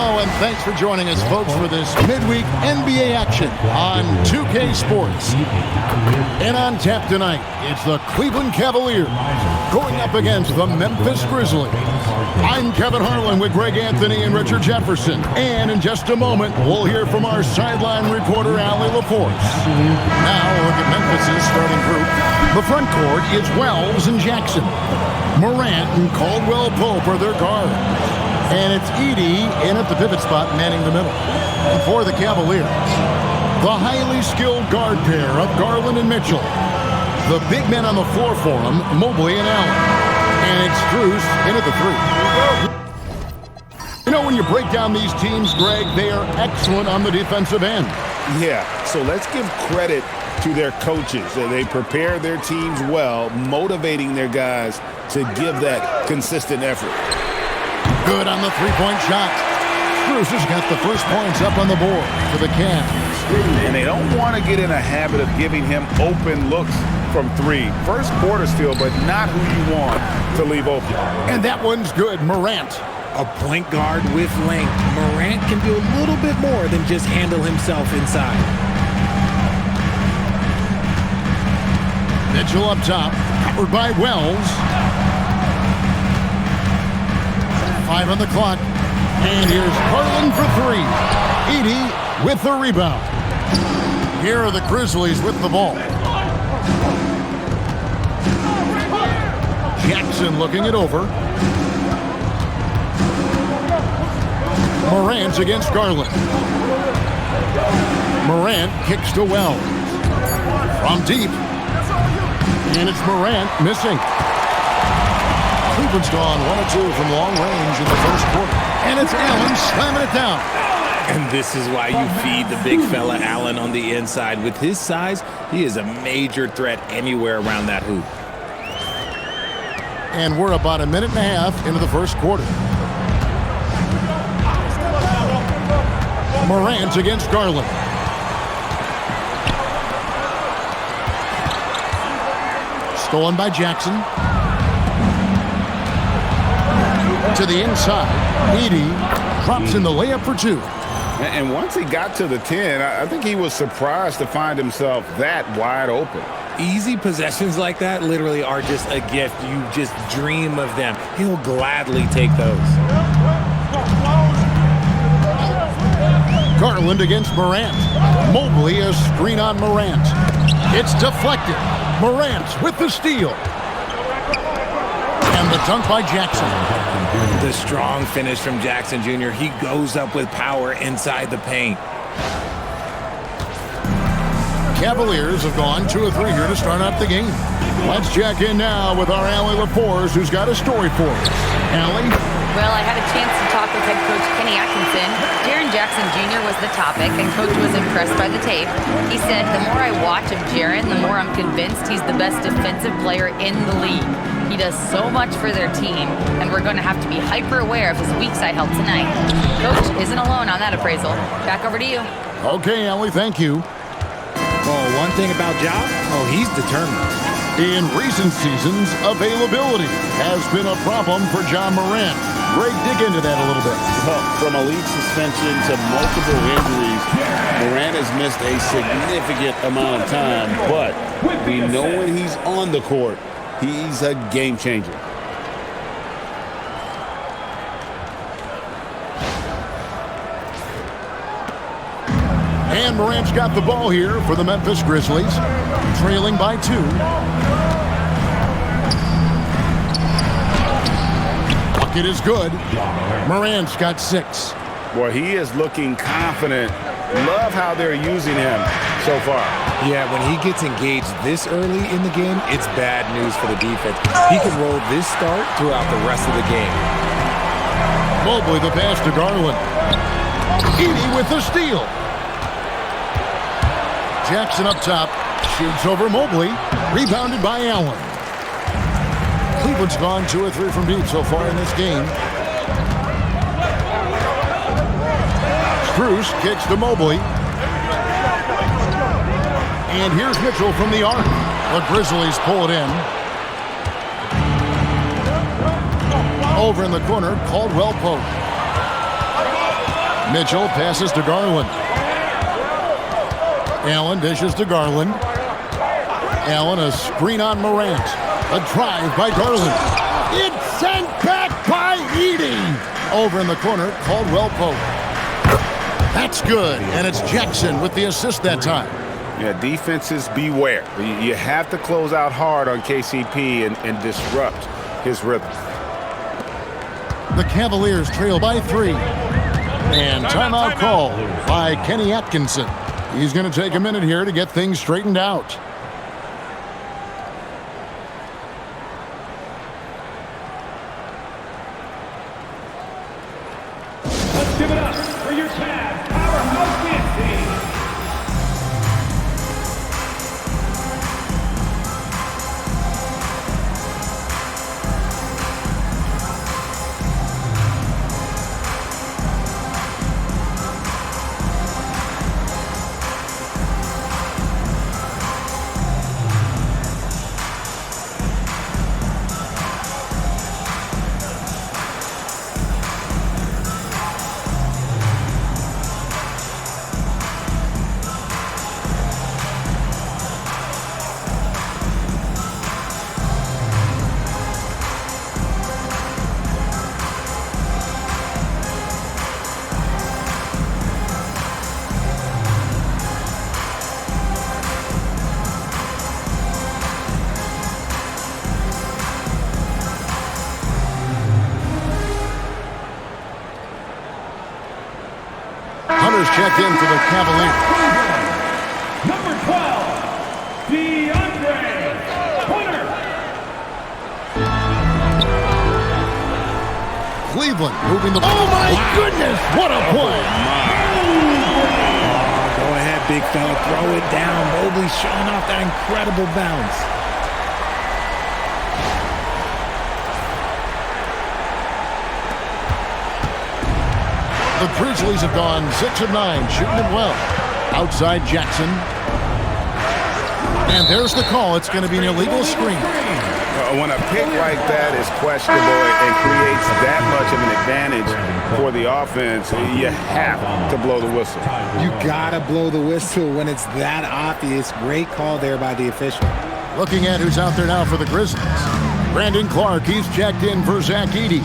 Hello, and thanks for joining us, folks, for this midweek NBA action on 2K Sports. And on tap tonight, it's the Cleveland Cavaliers going up against the Memphis Grizzlies. I'm Kevin Harlan with Greg Anthony and Richard Jefferson. And in just a moment, we'll hear from our sideline reporter, Allie LaForce. Now, look at Memphis's starting group. The front court is Wells and Jackson. Morant and Caldwell Pope are their guards. And it's Edey in at the pivot spot, manning the middle. And for the Cavaliers, the highly skilled guard pair of Garland and Mitchell. The big men on the floor for them, Mobley and Allen. And it's Strus in at the three. You know, when you break down these teams, Greg, they are excellent on the defensive end. Yeah, so let's give credit to their coaches. They prepare their teams well, motivating their guys to give that consistent effort. Good on the three-point shot. Strus has got the first points up on the board for the Cavs. And they don't want to get in a habit of giving him open looks from three. First quarter still, but not who you want to leave open. And that one's good. Morant. A point guard with length. Morant can do a little bit more than just handle himself inside. Mitchell up top, covered by Wells. 5 on the clock. And here's Garland for three. Edey with the rebound. Here are the Grizzlies with the ball. Jackson looking it over. Morant against Garland. Morant kicks to Wells. From deep. And it's Morant missing. Cleveland's gone 1 of 2 from long range in the first quarter. And it's Allen slamming it down. And this is why you feed the big fella Allen on the inside. With his size, he is a major threat anywhere around that hoop. And we're about a minute and a half into the first quarter. Morant against Garland. Stolen by Jackson. To the inside. Edey drops in the layup for 2. And once he got to the 10, I think he was surprised to find himself that wide open. Easy possessions like that literally are just a gift. You just dream of them. He'll gladly take those. Garland against Morant. Mobley a screen on Morant. It's deflected. Morant with the steal. And the dunk by Jackson. The strong finish from Jackson Jr. He goes up with power inside the paint. Cavaliers have gone 2 of 3 here to start out the game. Let's check in now with our Allie LaForce, who's got a story for us. Allie? Well, I had a chance to talk with head coach Kenny Atkinson. Jaren Jackson Jr. was the topic, and coach was impressed by the tape. He said, the more I watch of Jaren, the more I'm convinced he's the best defensive player in the league. He does so much for their team, and we're going to have to be hyper aware of his weak side help tonight. Coach isn't alone on that appraisal. Back over to you. Okay, Allie, thank you. Oh, one thing about Ja, he's determined. In recent seasons, availability has been a problem for Ja Morant. Greg, dig into that a little bit. Well, from a league suspension to multiple injuries, Morant has missed a significant amount of time, but we know when he's on the court, he's a game changer. And Morant's got the ball here for the Memphis Grizzlies, trailing by 2. Bucket is good. Morant's got 6. Boy, he is looking confident. Love how they're using him so far. Yeah, when he gets engaged this early in the game, it's bad news for the defense. He can roll this start throughout the rest of the game. Mobley the pass to Garland. Edey with the steal. Jackson up top, shoots over Mobley, rebounded by Allen. Cleveland's gone 2 of 3 from deep so far in this game. Strus kicks to Mobley. And here's Mitchell from the arc. The Grizzlies pull it in. Over in the corner, Caldwell Pope. Mitchell passes to Garland. Allen dishes to Garland. Allen, a screen on Morant. A drive by Garland. It's sent back by Edey. Over in the corner, Caldwell Pope. That's good, and it's Jackson with the assist that time. Yeah, defenses beware. You have to close out hard on KCP and disrupt his rhythm. The Cavaliers trail by 3. And timeout call by Kenny Atkinson. He's going to take a minute here to get things straightened out. Let's give it up for your Cavs powerhouse dance team. Hunter's checked in for the Cavaliers. Number 12, DeAndre Hunter. Cleveland moving the ball. Oh, my goodness. What a play. Go ahead, big fella. Throw it down. Mobley showing off that incredible bounce. The Grizzlies have gone 6 of 9, shooting it well. Outside Jackson. And there's the call. It's going to be an illegal screen. When a pick like that is questionable and creates that much of an advantage for the offense, you have to blow the whistle. You gotta blow the whistle when it's that obvious. Great call there by the official. Looking at who's out there now for the Grizzlies. Brandon Clark, he's checked in for Zach Edey.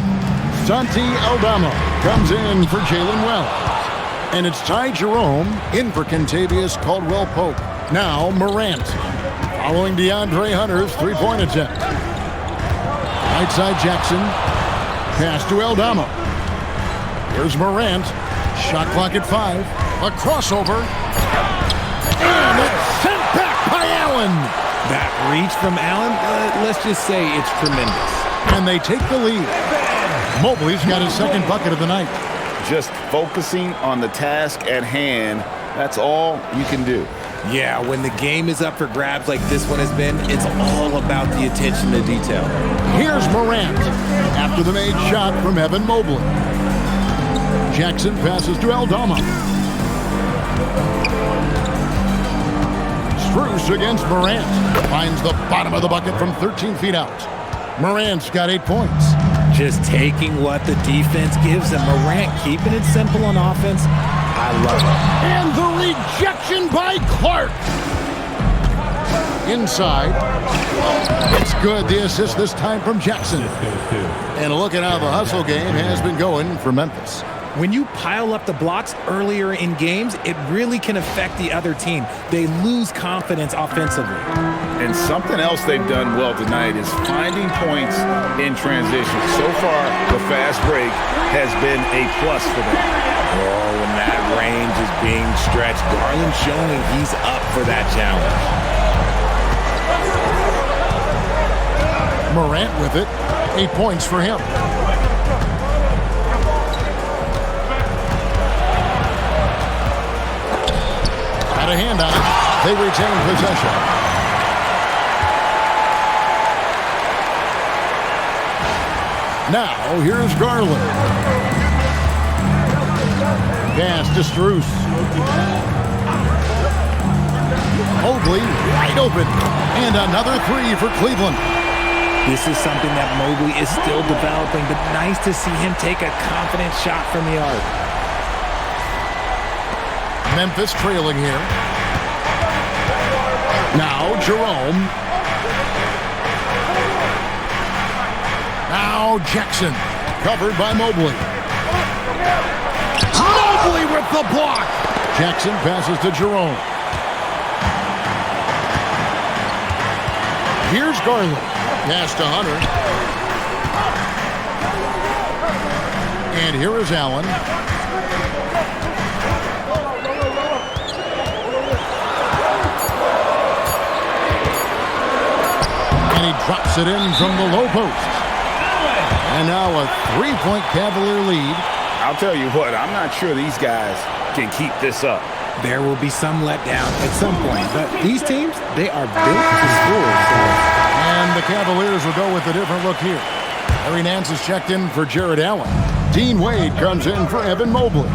Santi Aldama comes in for Jalen Wells. And it's Ty Jerome in for Kentavious Caldwell Pope. Now Morant, following DeAndre Hunter's three-point attempt. Right side Jackson, pass to Aldama. Here's Morant, shot clock at 5. A crossover, and it's sent back by Allen. That reach from Allen, let's just say it's tremendous. And they take the lead. Mobley's got his second bucket of the night. Just focusing on the task at hand, that's all you can do. Yeah, when the game is up for grabs like this one has been, it's all about the attention to detail. Here's Morant after the made shot from Evan Mobley. Jackson passes to Aldama. Strus against Morant. Finds the bottom of the bucket from 13 feet out. Morant's got 8 points. Just taking what the defense gives him. Morant keeping it simple on offense. I love it. And the rejection by Clark. Inside. It's good. The assist this time from Jackson. And look at how the hustle game has been going for Memphis. When you pile up the blocks earlier in games, it really can affect the other team. They lose confidence offensively. And something else they've done well tonight is finding points in transition. So far, the fast break has been a plus for them. Oh, when that range is being stretched, Garland showing he's up for that challenge. Morant with it. 8 points for him. Had a hand on it. They retain possession. Now, here's Garland. Pass to Strus. Mobley wide open. And another three for Cleveland. This is something that Mobley is still developing, but nice to see him take a confident shot from the arc. Memphis trailing here. Now Jerome. Now Jackson. Covered by Mobley. Mobley with the block. Jackson passes to Jerome. Here's Garland. Pass to Hunter. And here is Allen. And he drops it in from the low post. And now a 3-point Cavalier lead. I'll tell you what, I'm not sure these guys can keep this up. There will be some letdown at some point, but these teams, they are built to score. So. And the Cavaliers will go with a different look here. Larry Nance is checked in for Jared Allen. Dean Wade comes in for Evan Mobley.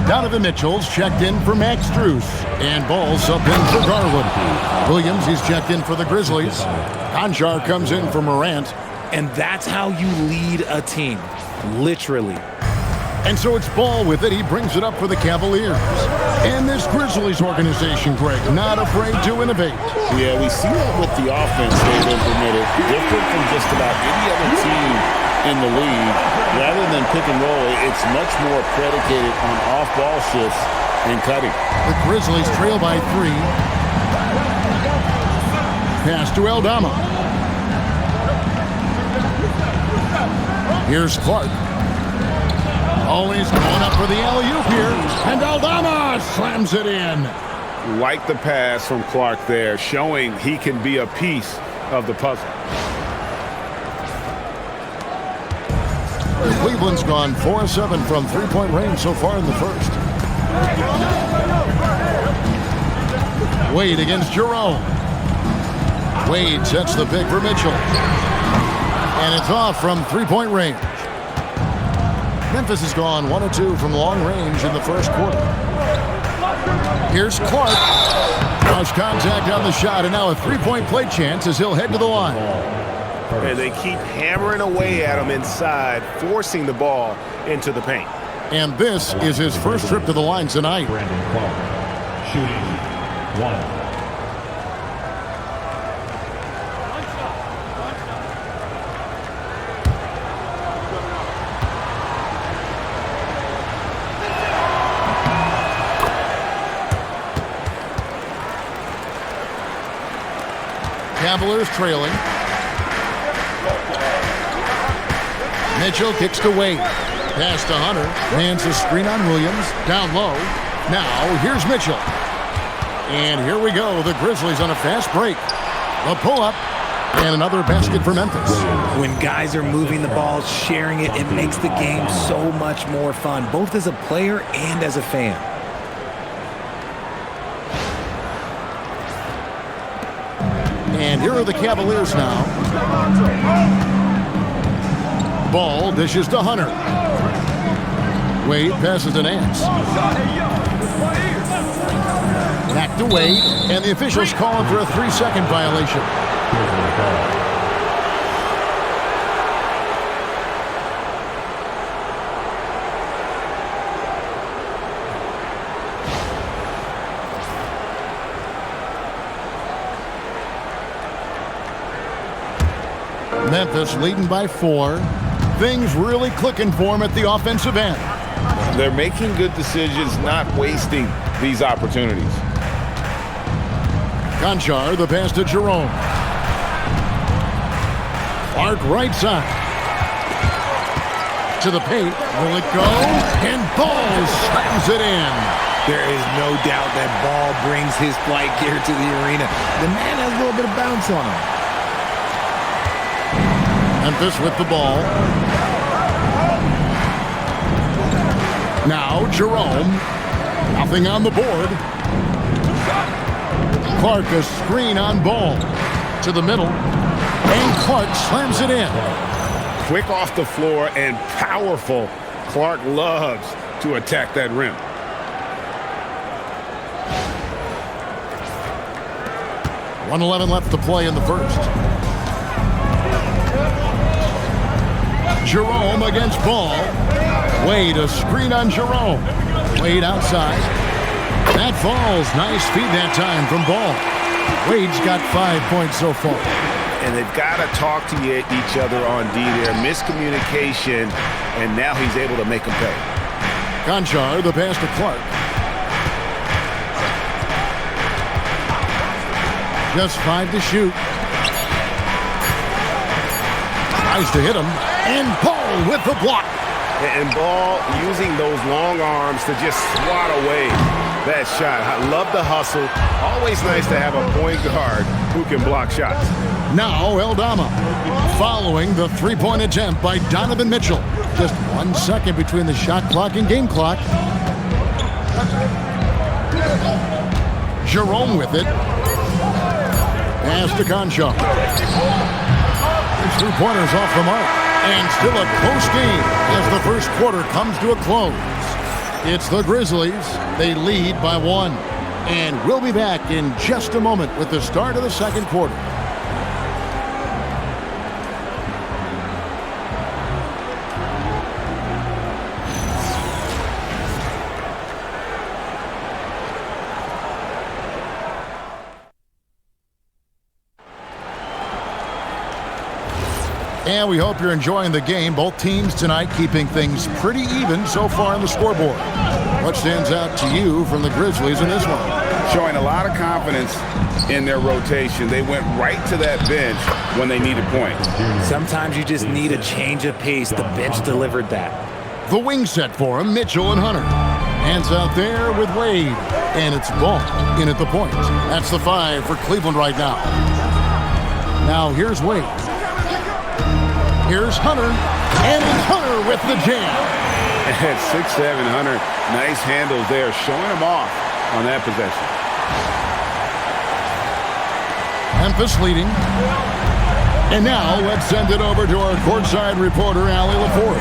Donovan Mitchell's checked in for Max Strus. And Ball's subbed in for Garland. Williams, he's checked in for the Grizzlies. Conchar comes in for Morant. And that's how you lead a team, literally. And so it's Ball with it. He brings it up for the Cavaliers. And this Grizzlies organization, Greg, not afraid to innovate. Yeah, we see that with the offense they've implemented. Different from just about any other team in the league. Rather than pick and roll, it's much more predicated on off-ball shifts and cutting. The Grizzlies trail by 3. Pass to Aldama. Here's Clark. Always going up for the alley-oop here. And Aldama slams it in. Like the pass from Clark there, showing he can be a piece of the puzzle. Cleveland's gone 4-7 from three-point range so far in the first. Wade against Jerome. Wade sets the pick for Mitchell. And it's off from three-point range. Memphis has gone 1 of 2 from long range in the first quarter. Here's Clark. Cross contact on the shot, and now a three-point play chance as he'll head to the line. And they keep hammering away at him inside, forcing the ball into the paint. And this is his first trip to the line tonight. Shooting 1. Cavaliers trailing. Mitchell kicks to Wade. Pass to Hunter. Lands a screen on Williams. Down low. Now here's Mitchell. And here we go. The Grizzlies on a fast break. A pull-up. And another basket for Memphis. When guys are moving the ball, sharing it, it makes the game so much more fun, both as a player and as a fan. And here are the Cavaliers now. Ball dishes to Hunter. Wade passes to Nance. Back to Wade, and the officials calling for a 3-second violation. Memphis leading by 4. Things really clicking for him at the offensive end. They're making good decisions, not wasting these opportunities. Conchar, the pass to Jerome. Clark right side. To the paint. Will it go? And Ball slams it in. There is no doubt that Ball brings his flight gear to the arena. The man has a little bit of bounce on him. Memphis with the ball. Now Jerome. Nothing on the board. Clark a screen on Ball. To the middle. And Clark slams it in. Quick off the floor and powerful. Clark loves to attack that rim. .111 left to play in the first. Jerome against Ball. Wade, a screen on Jerome. Wade outside. That falls. Nice feed that time from Ball. Wade's got 5 points so far. And they've got to talk to each other on D there. Miscommunication, and now he's able to make them pay. Conchar, the pass to Clark. Just 5 to shoot. Tries to hit him. And Paul with the block. And Ball using those long arms to just swat away that shot. I love the hustle. Always nice to have a point guard who can block shots. Now Eldama following the three-point attempt by Donovan Mitchell. Just 1 second between the shot clock and game clock. Jerome with it. Pass to Conchar. His three-pointer's off the mark. And still a close game as the first quarter comes to a close. It's the Grizzlies. They lead by 1. And we'll be back in just a moment with the start of the second quarter. And we hope you're enjoying the game. Both teams tonight keeping things pretty even so far on the scoreboard. What stands out to you from the Grizzlies in this one? Showing a lot of confidence in their rotation. They went right to that bench when they needed points. Sometimes you just need a change of pace. The bench delivered that. The wing set for him, Mitchell and Hunter. Hands out there with Wade. And it's Ball in at the point. That's the 5 for Cleveland right now. Now here's Wade. Here's Hunter, and it's Hunter with the jam. At 6'7", Hunter, nice handles there, showing him off on that possession. Memphis leading. And now let's send it over to our courtside reporter, Allie LaForce.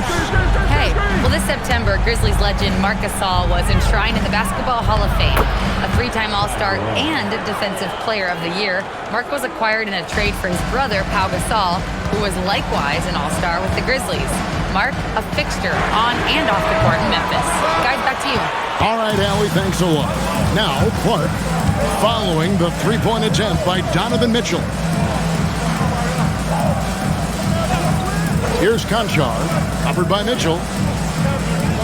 Hey, well, this September, Grizzlies legend Marc Gasol was enshrined in the Basketball Hall of Fame. A 3-time All-Star and Defensive Player of the Year, Marc was acquired in a trade for his brother, Pau Gasol, who was likewise an All-Star with the Grizzlies. Marc, a fixture on and off the court in Memphis. Guys, back to you. All right, Allie, thanks a lot. Now, Clark, following the three-point attempt by Donovan Mitchell. Here's Conchar, covered by Mitchell.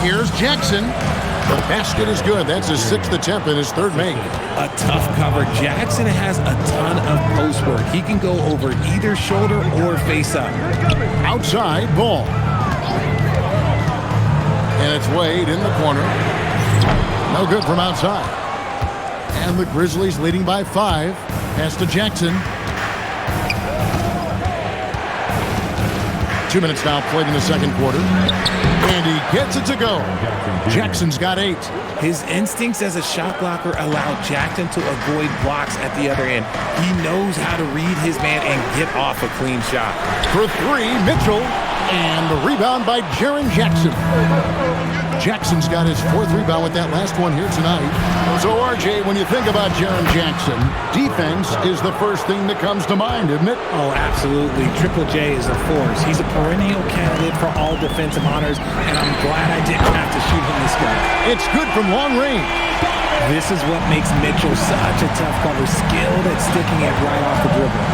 Here's Jackson. The basket is good. That's his 6th attempt and his 3rd make. A tough cover. Jackson has a ton of post work. He can go over either shoulder or face up. Outside, Ball. And it's Wade in the corner. No good from outside. And the Grizzlies leading by 5. Pass to Jackson. 2 minutes now played in the second quarter. And he gets it to go. Jackson's got 8. His instincts as a shot blocker allow Jackson to avoid blocks at the other end. He knows how to read his man and get off a clean shot. For 3, Mitchell. And the rebound by Jaren Jackson. Jackson's got his 4th rebound with that last one here tonight. So, RJ, when you think about Jaren Jackson, defense is the first thing that comes to mind, isn't it? Oh, absolutely. Triple J is a force. He's a perennial candidate for all defensive honors, and I'm glad I didn't have to shoot him this game. It's good from long range. This is what makes Mitchell such a tough cover, skilled at sticking it right off the dribble.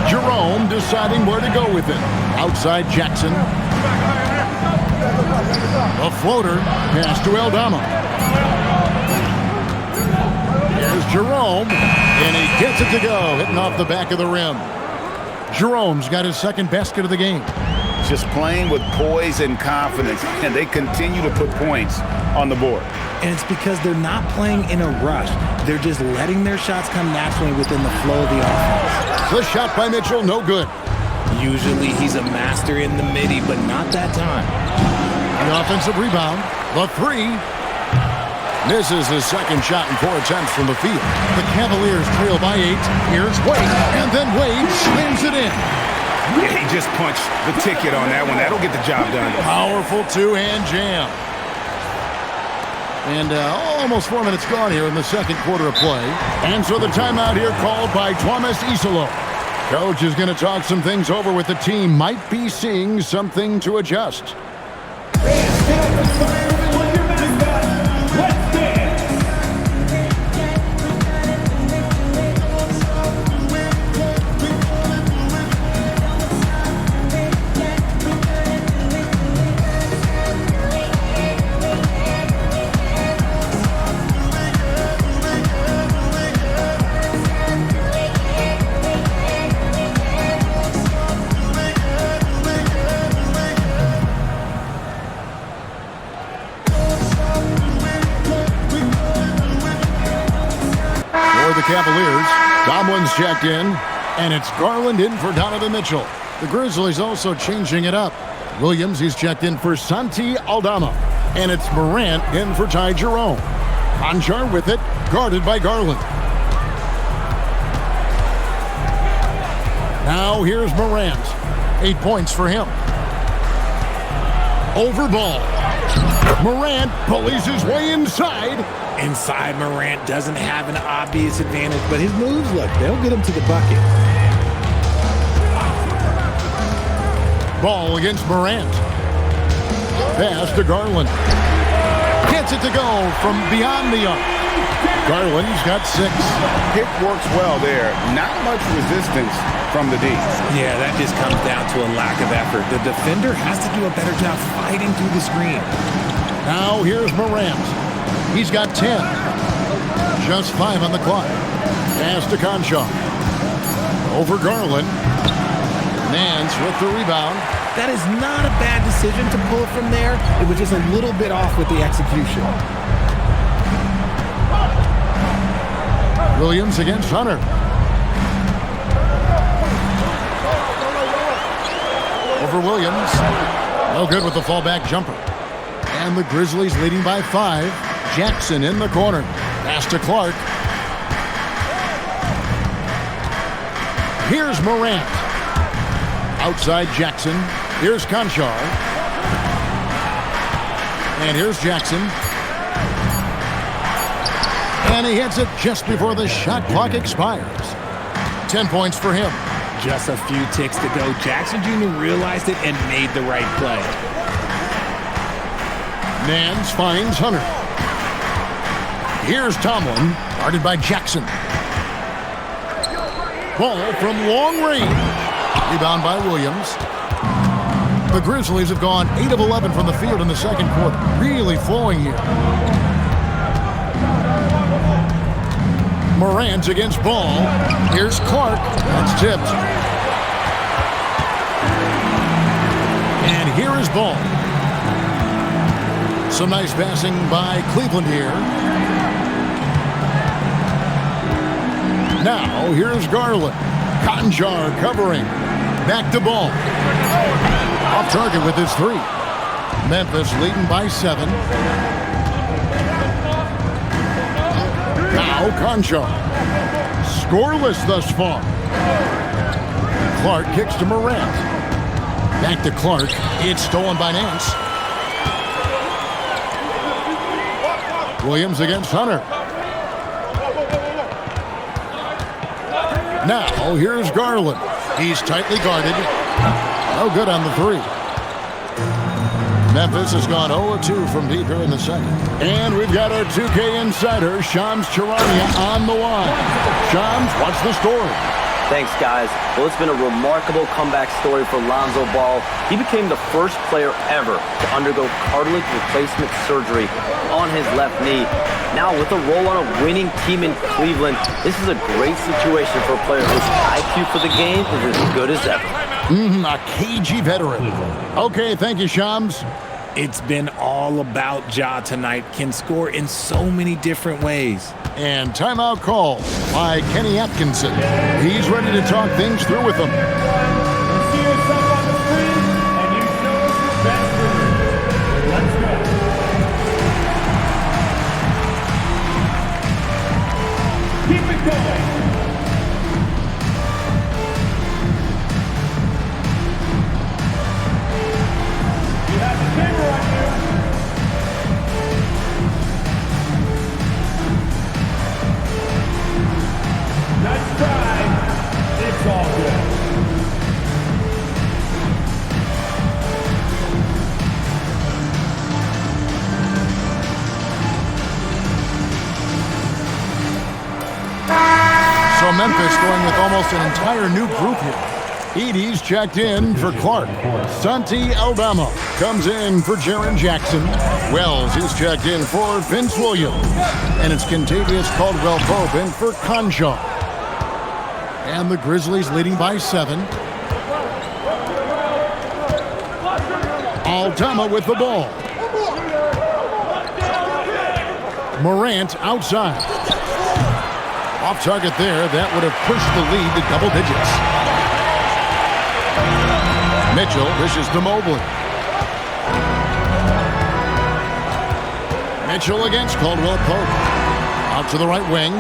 Jerome deciding where to go with it. Outside Jackson. A floater. Pass to Eldama. Here's Jerome. And he gets it to go. Hitting off the back of the rim. Jerome's got his 2nd basket of the game. Just playing with poise and confidence, and they continue to put points on the board. And it's because they're not playing in a rush. They're just letting their shots come naturally within the flow of the offense. The shot by Mitchell, no good. Usually he's a master in the midi, but not that time. The offensive rebound. The 3. Misses his 2nd shot in 4 attempts from the field. The Cavaliers trail by 8. Here's Wade. And then Wade slams it in. Yeah, he just punched the ticket on that one. That'll get the job done. Powerful 2-hand jam. And almost 4 minutes gone here in the second quarter of play. And so the timeout here called by Thomas Isolo. Coach is going to talk some things over with the team. Might be seeing something to adjust. Stand up and fire everyone. for the Cavaliers. Tomlin's checked in, and it's Garland in for Donovan Mitchell. The Grizzlies also changing it up. Williams, he's checked in for Santi Aldama, and it's Morant in for Ty Jerome. Conchar with it, guarded by Garland. Now here's Morant. 8 points for him. Over ball. Morant pulleys his way inside. Inside, Morant doesn't have an obvious advantage, but his moves, look, they'll get him to the bucket. Ball against Morant. Pass to Garland. Gets it to go from beyond the arc. Garland's got 6. Pick works well there. Not much resistance from the D. Yeah, that just comes down to a lack of effort. The defender has to do a better job fighting through the screen. Now here's Morant. He's got 10. Just 5 on the clock. Pass to Conchar. Over Garland. Nance with the rebound. That is not a bad decision to pull from there. It was just a little bit off with the execution. Williams against Hunter. Over Williams. No good with the fallback jumper. And the Grizzlies leading by 5. Jackson in the corner. Pass to Clark. Here's Morant. Outside Jackson. Here's Conchar. And here's Jackson. And he hits it just before the shot clock expires. 10 points for him. Just a few ticks to go. Jackson Jr. realized it and made the right play. Nance finds Hunter. Here's Tomlin, guarded by Jackson. Ball from long range. Rebound by Williams. The Grizzlies have gone 8 of 11 from the field in the second quarter. Really flowing here. Morant against Ball. Here's Clark. That's tipped. And here is Ball. Some nice passing by Cleveland here. Now, here's Garland. Conchar covering. Back to Ball. Off target with his 3. Memphis leading by 7. Now Conchar. Scoreless thus far. Clark kicks to Morant. Back to Clark. It's stolen by Nance. Williams against Hunter. Now here's Garland. He's tightly guarded. No good on the 3. Memphis has gone 0-2 from deep here in the second. And we've got our 2K insider, Shams Charania, on the line. Shams, what's the story? Thanks, guys. Well, it's been a remarkable comeback story for Lonzo Ball. He became the first player ever to undergo cartilage replacement surgery on his left knee. Now, with a role on a winning team in Cleveland, this is a great situation for a player whose IQ for the game is as good as ever. A cagey veteran. Okay, thank you, Shams. It's been all about Ja tonight. Can score in so many different ways. And timeout call by Kenny Atkinson. He's ready to talk things through with them. You see yourself on the screen, and you show us your best move. Let's go. Keep it going. You have the camera on you. Nice try. It's all good. So Memphis going with almost an entire new group here. Edie's checked in for Clark. Santi Aldama comes in for Jaren Jackson. Wells is checked in for Vince Williams. And it's Kentavious Caldwell-Pope in for Conchar. And the Grizzlies leading by 7. Aldama with the ball. Morant outside. Off target there. That would have pushed the lead to double digits. Mitchell dishes to Mobley. Mitchell against Caldwell Pope. Out to the right wing.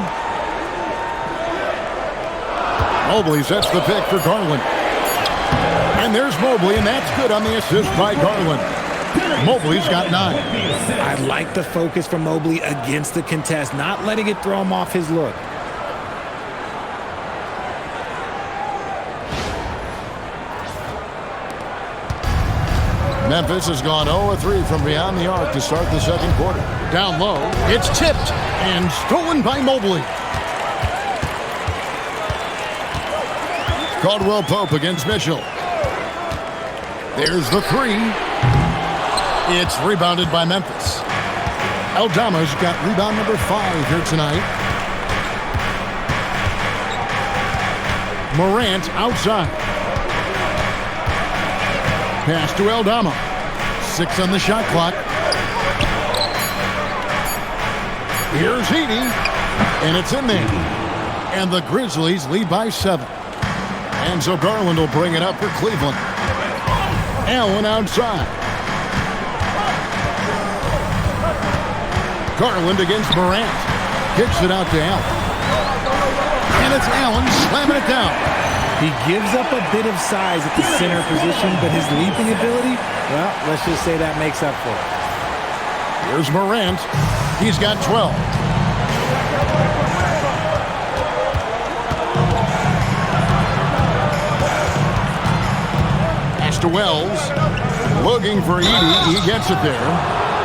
Mobley sets the pick for Garland. And there's Mobley, and that's good on the assist by Garland. Mobley's got 9. I like the focus from Mobley against the contest, not letting it throw him off his look. Memphis has gone 0-3 from beyond the arc to start the second quarter. Down low, it's tipped and stolen by Mobley. Caldwell Pope against Mitchell. There's the 3. It's rebounded by Memphis. Aldama's got rebound number 5 here tonight. Morant outside. Pass to Aldama. 6 on the shot clock. Here's Edey, and it's in there. And the Grizzlies lead by 7. And so Garland will bring it up for Cleveland. Allen outside. Garland against Morant. Kicks it out to Allen. And it's Allen slamming it down. He gives up a bit of size at the center position, but his leaping ability, well, let's just say that makes up for it. Here's Morant. He's got 12. Pass to Wells. Looking for Edey. He gets it there.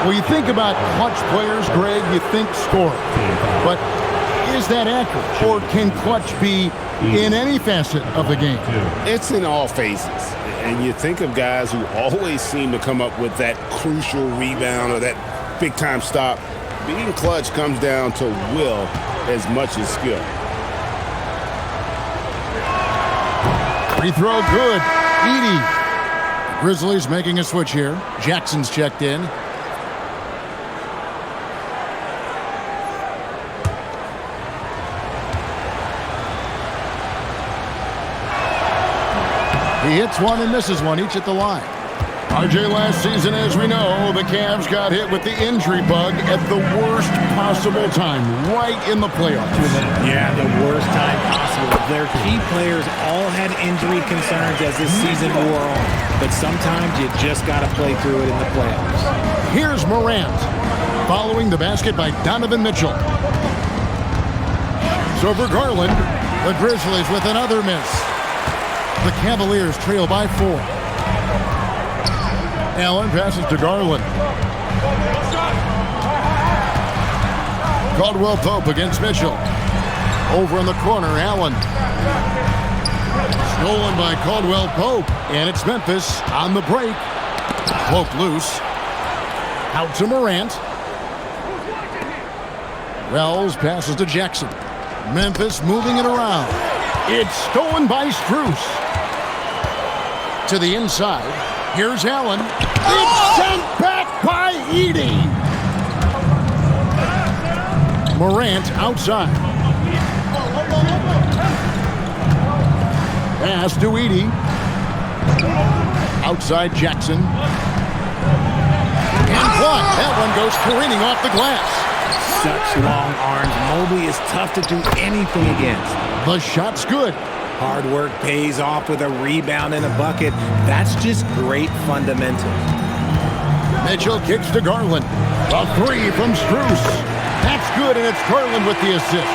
Well, you think about clutch players, Greg, you think scoring. But is that accurate? Or can clutch be in any facet of the game? It's in all phases. And you think of guys who always seem to come up with that crucial rebound or that big-time stop. Being clutch comes down to will as much as skill. Free throw good. Edey. Grizzlies making a switch here. Jackson's checked in. He hits one and misses one, each at the line. RJ, last season, as we know, the Cavs got hit with the injury bug at the worst possible time, right in the playoffs. Yeah, the worst time possible. Their key players all had injury concerns as this season wore on. But sometimes you just got to play through it in the playoffs. Here's Morant, following the basket by Donovan Mitchell. So for Garland, the Grizzlies with another miss. The Cavaliers trail by 4. Allen passes to Garland. Caldwell Pope against Mitchell. Over in the corner, Allen. Stolen by Caldwell Pope. And it's Memphis on the break. Pope loose. Out to Morant. Wells passes to Jackson. Memphis moving it around. It's stolen by Strus. To the inside. Here's Allen. It's sent back by Edey. Morant outside. Pass to Edey. Outside Jackson. And blocked. That one goes careening off the glass. Such long arms. Mobley is tough to do anything against. The shot's good. Hard work pays off with a rebound and a bucket. That's just great fundamentals. Mitchell kicks to Garland. A 3 from Strus. That's good, and it's Garland with the assist.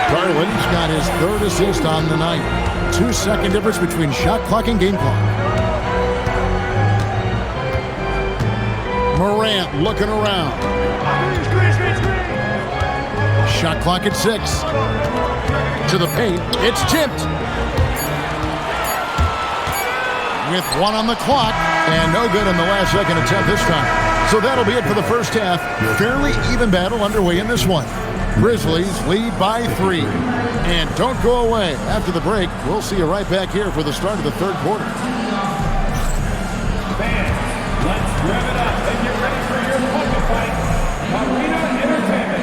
Garland's got his 3rd assist on the night. 2-second difference between shot clock and game clock. Morant looking around. Shot clock at 6. To the paint, it's tipped. With 1 on the clock, and no good in the last second attempt this time. So that'll be it for the first half. Fairly even battle underway in this one. Grizzlies lead by 3. And don't go away. After the break, we'll see you right back here for the start of the 3rd quarter. Fans, let's rev it up and get ready for your bucket fight. Arena Entertainment.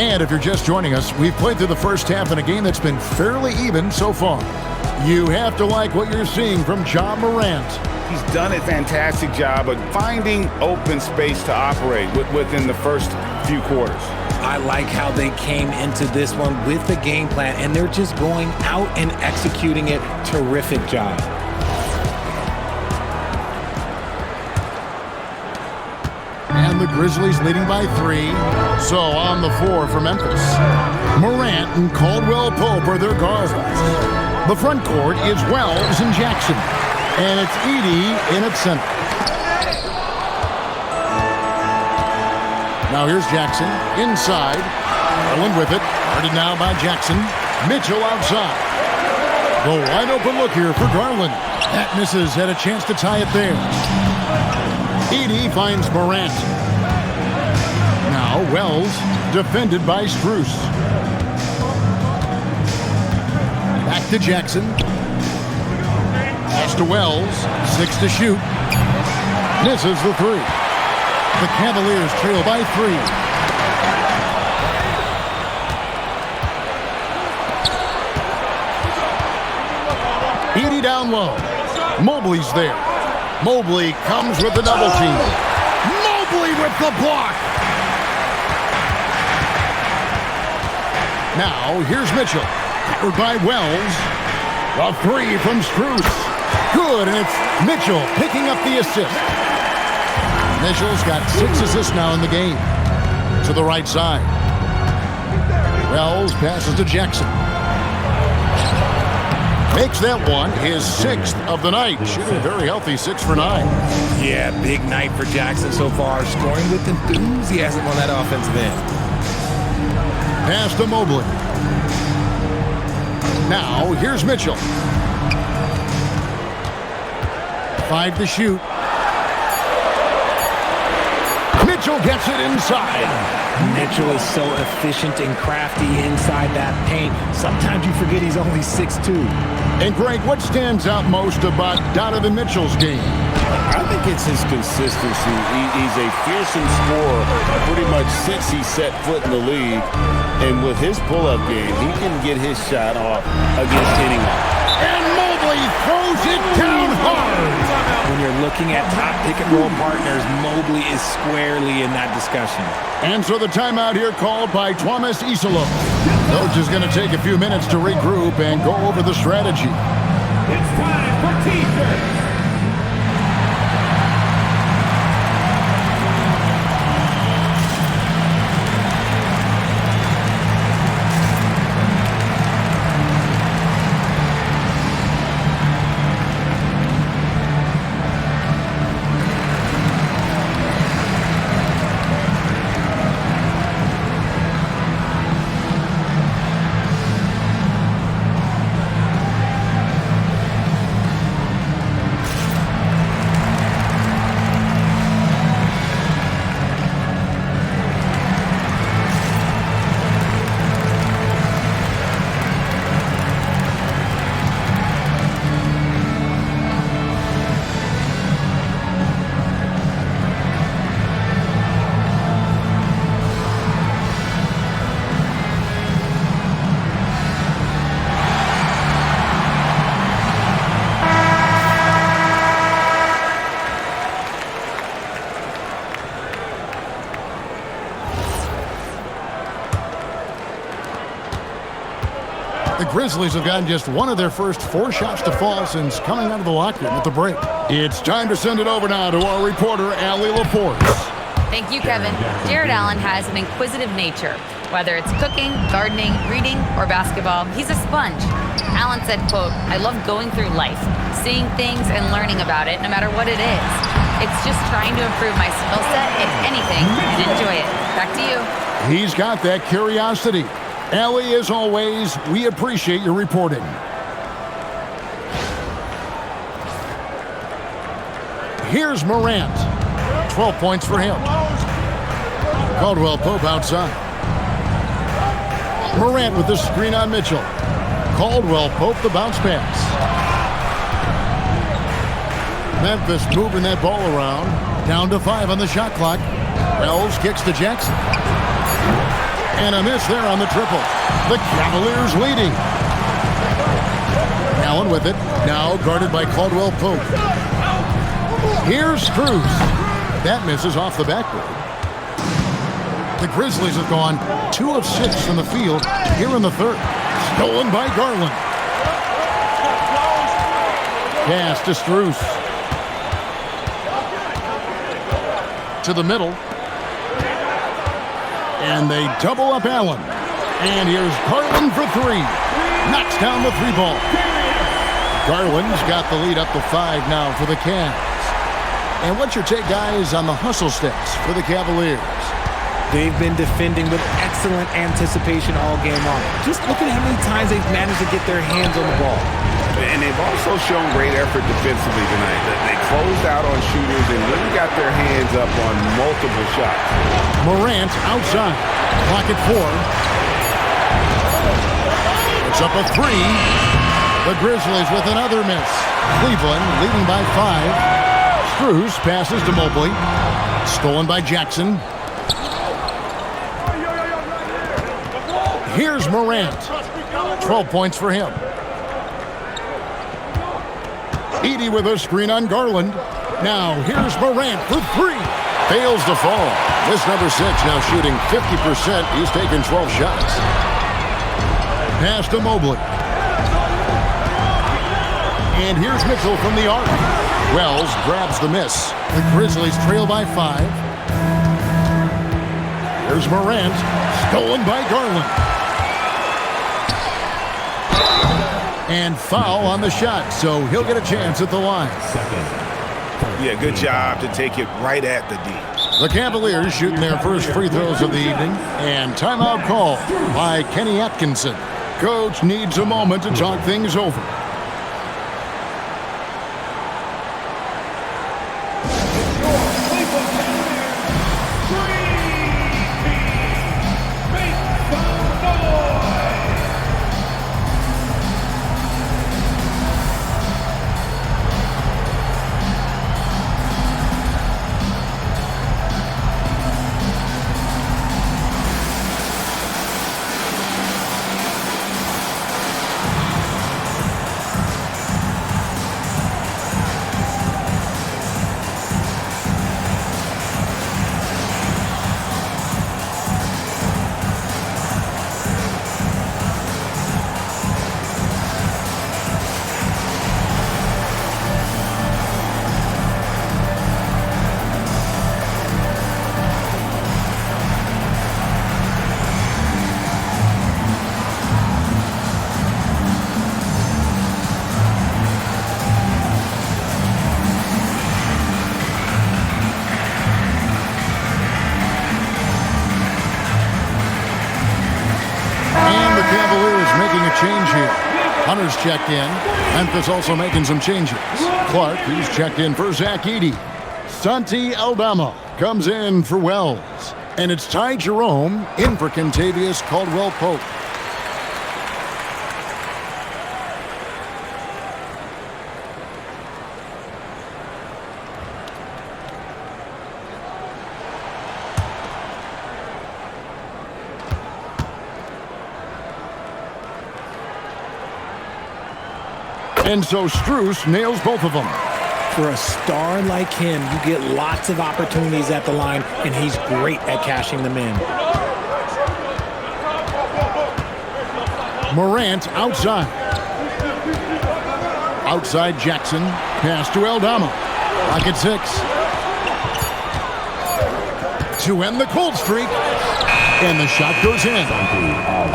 And if you're just joining us, we've played through the first half in a game that's been fairly even so far. You have to like what you're seeing from Ja Morant. He's done a fantastic job of finding open space to operate within the first few quarters. I like how they came into this one with the game plan, and they're just going out and executing it. Terrific job. And the Grizzlies leading by 3. So on the floor for Memphis, Morant and Caldwell Pope are their guards. The front court is Wells and Jackson. And it's Edey in its center. Now here's Jackson inside. Garland with it. Guarded now by Jackson. Mitchell outside. The wide open look here for Garland. That misses. Had a chance to tie it there. Edey finds Morant. Now Wells defended by Strus. Back to Jackson. Pass to Wells. 6 to shoot. Misses the 3. The Cavaliers trail by 3. Edey down low. Mobley's there. Mobley comes with the double team. Mobley with the block. Now here's Mitchell. Covered by Wells. A 3 from Strus. Good, and it's Mitchell picking up the assist. Mitchell's got 6 assists now in the game. To the right side. Wells passes to Jackson. Makes that one his 6th of the night. Shooting very healthy, 6 for 9. Yeah, big night for Jackson so far. Scoring with enthusiasm on that offensive end. Pass to Mobley. Now, here's Mitchell. 5 to shoot. Mitchell gets it inside. Mitchell is so efficient and crafty inside that paint. Sometimes you forget he's only 6'2". And Greg, what stands out most about Donovan Mitchell's game? I think it's his consistency. He's a fearsome scorer pretty much since he set foot in the league. And with his pull-up game, he can get his shot off against anyone. And Mobley throws it down hard. When you're looking at top pick-and-roll partners, Mobley is squarely in that discussion. And so the timeout here called by Thomas Isolo. Coach is going to take a few minutes to regroup and go over the strategy. It's time for T-shirts. The Grizzlies have gotten just one of their first 4 shots to fall since coming out of the locker room at the break. It's time to send it over now to our reporter, Allie LaForce. Thank you, Kevin. Jared Allen has an inquisitive nature. Whether it's cooking, gardening, reading, or basketball, he's a sponge. Allen said, quote, "I love going through life, seeing things and learning about it no matter what it is. It's just trying to improve my skill set, if anything, and enjoy it." Back to you. He's got that curiosity. Allie, as always, we appreciate your reporting. Here's Morant. 12 points for him. Caldwell Pope outside. Morant with the screen on Mitchell. Caldwell Pope the bounce pass. Memphis moving that ball around. Down to 5 on the shot clock. Wells kicks to Jackson. And a miss there on the triple. The Cavaliers leading. Allen with it. Now guarded by Caldwell Pope. Here's Strus. That misses off the backboard. The Grizzlies have gone 2 of 6 from the field here in the third. Stolen by Garland. Pass to Strus. To the middle. And they double up Allen. And here's Garland for 3. Knocks down the 3-ball. Garland's got the lead up to 5 now for the Cavs. And what's your take, guys, on the hustle steps for the Cavaliers? They've been defending with excellent anticipation all game long. Just look at how many times they've managed to get their hands on the ball. And they've also shown great effort defensively tonight. They closed out on shooters and really got their hands up on multiple shots. Morant outside. Clock at 4. It's up a 3. The Grizzlies with another miss. Cleveland leading by 5. Strus passes to Mobley. Stolen by Jackson. Here's Morant. 12 points for him. Edey with a screen on Garland. Now here's Morant for 3. Fails to fall. This number 6 now shooting 50%. He's taken 12 shots. Pass to Mobley. And here's Mitchell from the arc. Wells grabs the miss. The Grizzlies trail by 5. Here's Morant. Stolen by Garland. And foul on the shot, so he'll get a chance at the line. Yeah, good job to take it right at the D. The Cavaliers shooting their first free throws of the evening. And timeout call by Kenny Atkinson. Coach needs a moment to talk things over. Change here. Hunter's checked in. Memphis also making some changes. Clark, he's checked in for Zach Edey. Santi Aldama comes in for Wells. And it's Ty Jerome in for Kentavious Caldwell Pope. And so Strus nails both of them. For a star like him, you get lots of opportunities at the line, and he's great at cashing them in. Morant outside. Outside Jackson. Pass to Aldama. Clock at 6. To end the cold streak. And the shot goes in.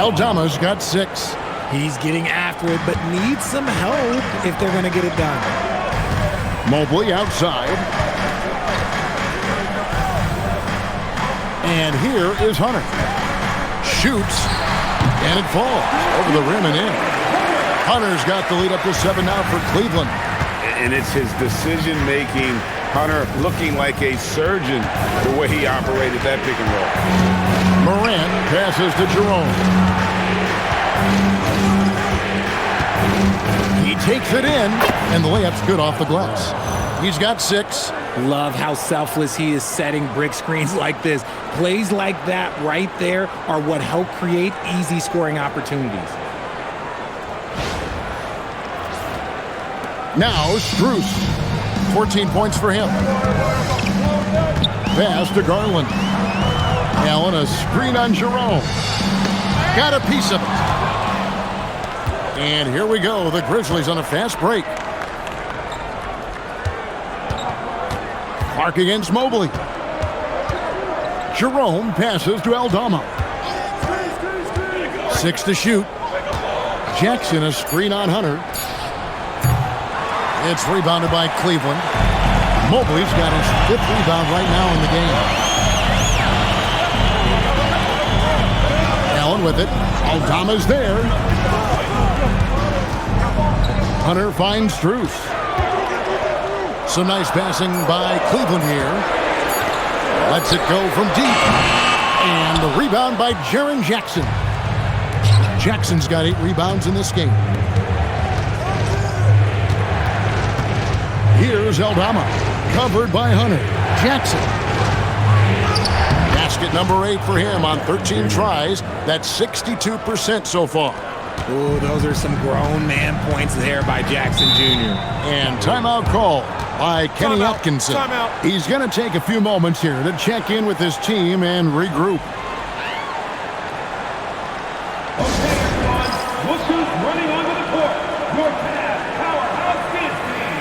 Aldama's got 6. He's getting after it, but needs some help if they're going to get it done. Mobley outside. And here is Hunter. Shoots, and it falls over the rim and in. Hunter's got the lead up to 7 now for Cleveland. And it's his decision-making. Hunter looking like a surgeon the way he operated that pick and roll. Morant passes to Jerome. He takes it in, and the layup's good off the glass. He's got 6. Love how selfless he is setting brick screens like this. Plays like that right there are what help create easy scoring opportunities. Now, Strus. 14 points for him. Pass to Garland. Allen, a screen on Jerome. Got a piece of it. And here we go. The Grizzlies on a fast break. Clark against Mobley. Jerome passes to Aldama. 6 to shoot. Jackson, a screen on Hunter. It's rebounded by Cleveland. Mobley's got his 5th rebound right now in the game. Allen with it. Aldama's there. Hunter finds Strus. Some nice passing by Cleveland here. Lets it go from deep. And the rebound by Jaren Jackson. Jackson's got 8 rebounds in this game. Here's Aldama, covered by Hunter. Jackson. Basket number 8 for him on 13 tries. That's 62% so far. Ooh, those are some grown man points there by Jackson Jr. And timeout call by Kenny Atkinson. He's going to take a few moments here to check in with his team and regroup. Okay, everyone. Look who's running onto the court. Your Cavs powerhouse dance team.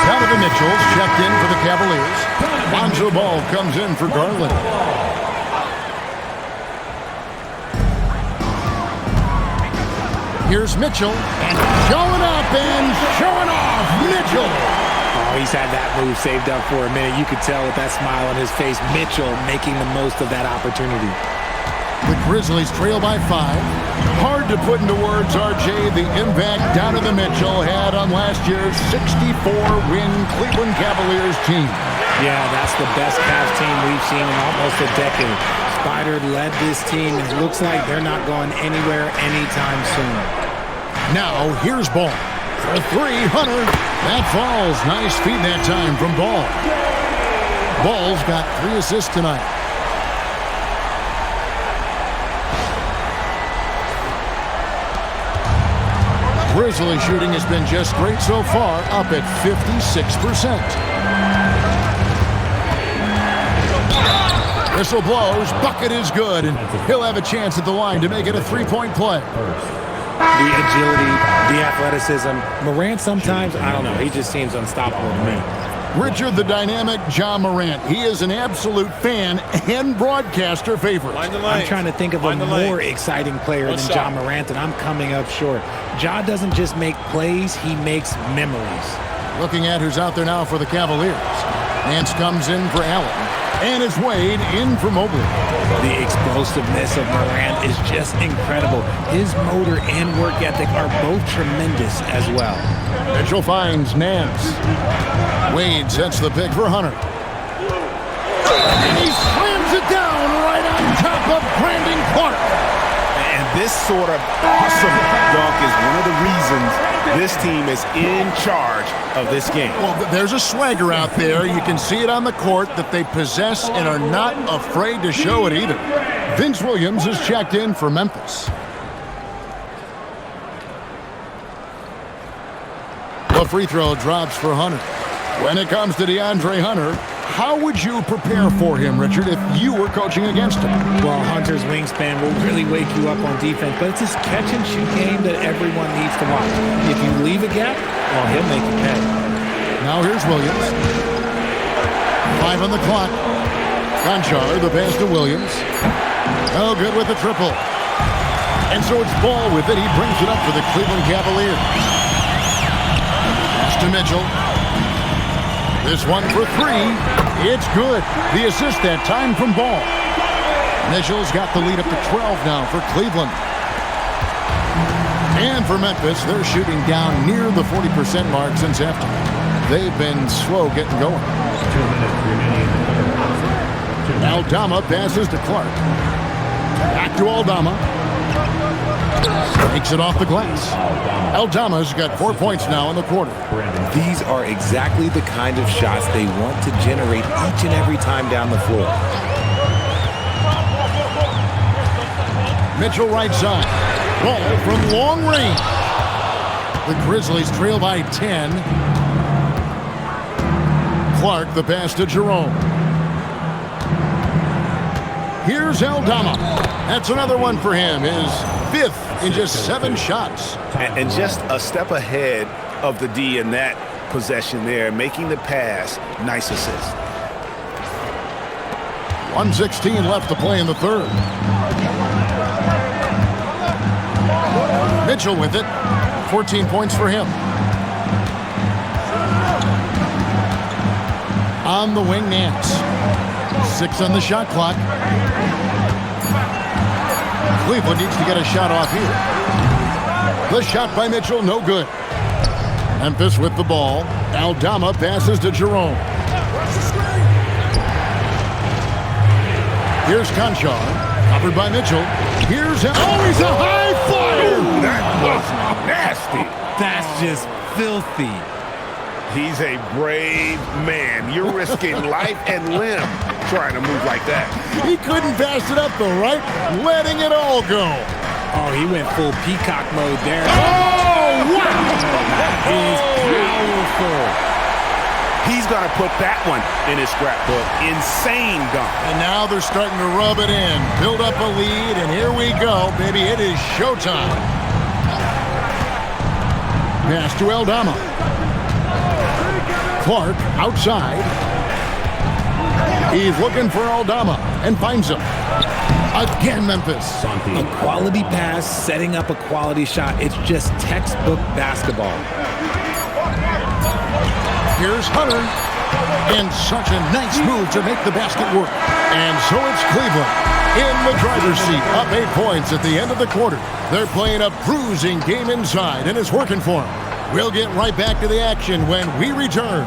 Donovan Mitchell's checked in for the Cavaliers. Lonzo Ball comes in for Garland. Here's Mitchell, and showing up and showing off. Mitchell. Oh, he's had that move saved up for a minute. You could tell with that smile on his face. Mitchell making the most of that opportunity. The Grizzlies trail by 5. Hard to put into words, RJ, the impact Donovan Mitchell had on last year's 64-win Cleveland Cavaliers team. Yeah, that's the best Cavs team we've seen in almost a decade. Spider led this team, and it looks like they're not going anywhere anytime soon. Now, here's Ball. For 3, Hunter. That falls. Nice feed that time from Ball. Ball's got 3 assists tonight. Grizzly shooting has been just great so far, up at 56%. Whistle blows, bucket is good, and he'll have a chance at the line to make it a 3-point play. The agility, the athleticism. Morant sometimes, I don't know, he just seems unstoppable to me. Richard the dynamic John Morant. He is an absolute fan and broadcaster favorite. I'm trying to think of a more exciting player than John Morant, and I'm coming up short. Ja doesn't just make plays, he makes memories. Looking at who's out there now for the Cavaliers. Nance comes in for Allen. And it's Wade in for Mobley. The explosiveness of Morant is just incredible. His motor and work ethic are both tremendous as well. Mitchell finds Nance. Wade sets the pick for Hunter. And he slams it down right on top of Brandon Clark. And this sort of awesome dunk is one of the reasons this team is in charge of this game. Well, there's a swagger out there. You can see it on the court that they possess and are not afraid to show it either. Vince Williams is checked in for Memphis. The free throw drops for Hunter. When it comes to DeAndre Hunter, how would you prepare for him, Richard, if you were coaching against him? Well, Hunter's wingspan will really wake you up on defense, but it's this catch-and-shoot game that everyone needs to watch. If you leave a gap, well, he'll make you pay. Now here's Williams. 5 on the clock. Conchar, the pass to Williams. Oh, good with the triple. And so it's Ball with it. He brings it up for the Cleveland Cavaliers. Pass to Mitchell. This one for 3. It's good. The assist that time from Ball. Mitchell's got the lead up to 12 now for Cleveland. And for Memphis, they're shooting down near the 40% mark since after. They've been slow getting going. 2 minutes remaining. Aldama passes to Clark. Back to Aldama. Takes it off the glass. Aldama's got 4 points now in the quarter. These are exactly the kind of shots they want to generate each and every time down the floor. Mitchell right side. Ball from long range. The Grizzlies trail by 10. Clark, the pass to Jerome. Here's Aldama. That's another one for him. His 5th in just 7 shots. And just a step ahead of the D in that possession there, making the pass. Nice assist. 1:16 left to play in the third. Mitchell with it. 14 points for him. On the wing, Nance. 6 on the shot clock. Cleveland needs to get a shot off here. The shot by Mitchell, no good. Memphis with the ball. Aldama passes to Jerome. Here's Conchar. Covered by Mitchell. Here's him. Oh, he's a high flyer! That was nasty. That's just filthy. He's a brave man. You're risking life and limb trying to move like that. He couldn't pass it up though, right? Letting it all go. Oh, he went full peacock mode there. Oh, wow! That is powerful. He's going to put that one in his scrapbook. Insane dunk. And now they're starting to rub it in. Build up a lead, and here we go, baby. It is showtime. Pass to Aldama. Clark outside. He's looking for Aldama and finds him. Again, Memphis. A quality pass, setting up a quality shot. It's just textbook basketball. Here's Hunter. And such a nice move to make the basket work. And so it's Cleveland in the driver's seat, up 8 points at the end of the quarter. They're playing a bruising game inside, and it's working for them. We'll get right back to the action when we return.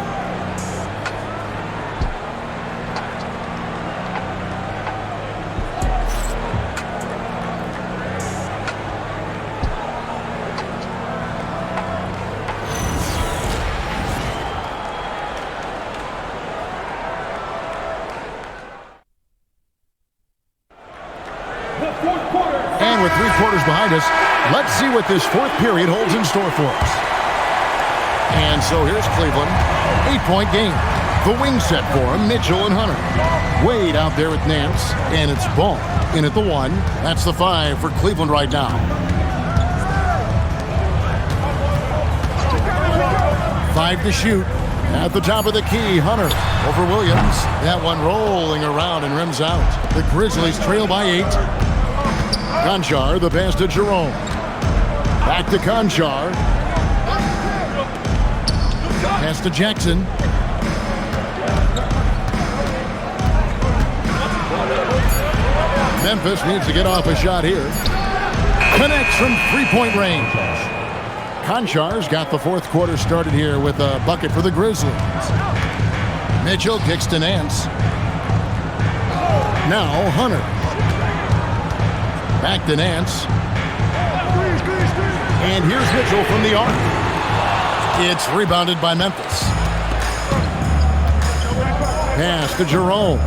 And with 3 quarters behind us, let's see what this 4th period holds in store for us. And so here's Cleveland, 8-point game. The wing set for him, Mitchell and Hunter. Wade out there with Nance, and it's Ball in at the 1. That's the 5 for Cleveland right now. Five to shoot. At the top of the key, Hunter over Williams. That one rolling around and rims out. The Grizzlies trail by 8. Conchar, the pass to Jerome. Back to Conchar. Pass to Jackson. Memphis needs to get off a shot here. Connects from 3-point range. Conchar's got the 4th quarter started here with a bucket for the Grizzlies. Mitchell kicks to Nance. Now Hunter. Back to Nance. And here's Mitchell from the arc. It's rebounded by Memphis. Pass to Jerome.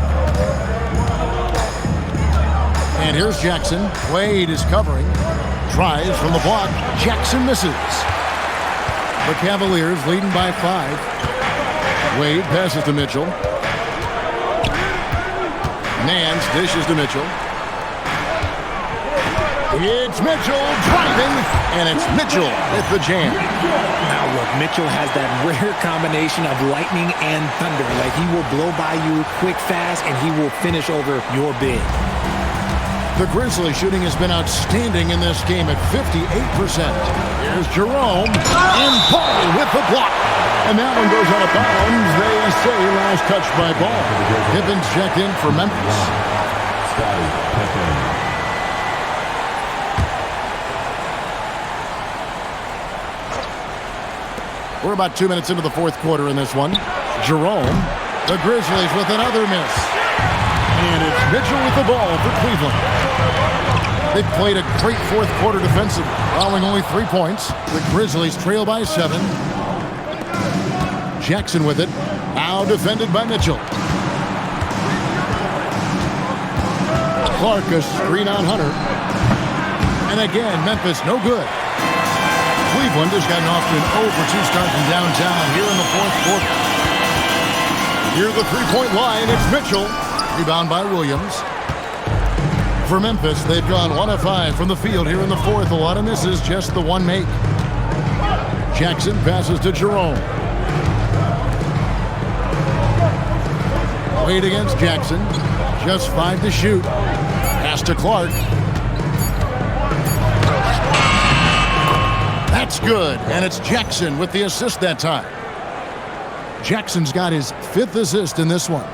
And here's Jackson. Wade is covering. Tries from the block. Jackson misses. The Cavaliers leading by 5. Wade passes to Mitchell. Nance dishes to Mitchell. It's Mitchell driving, and it's Mitchell with the jam. Now look, Mitchell has that rare combination of lightning and thunder. Like, he will blow by you quick, fast, and he will finish over your big. The Grizzlies shooting has been outstanding in this game at 58%. Here's Jerome, and Paul with the block. And that one goes out of bounds. They say last touch by Ball. Gibbons checked in for Memphis. We're about 2 minutes into the fourth quarter in this one. Jerome, the Grizzlies with another miss. And it's Mitchell with the ball for Cleveland. They've played a great fourth quarter defensively, allowing only 3 points. The Grizzlies trail by 7. Jackson with it. Now defended by Mitchell. Clark a screen on Hunter. And again, Memphis no good. Cleveland has gotten off to an 0-for-2 start from downtown here in the fourth quarter. Near the three-point line, it's Mitchell. Rebound by Williams. For Memphis, they've gone 1 of 5 from the field here in the fourth. A lot of misses, just the one make. Jackson passes to Jerome. Wade against Jackson. Just 5 to shoot. Pass to Clark. That's good, and it's Jackson with the assist that time. Jackson's got his 5th assist in this one.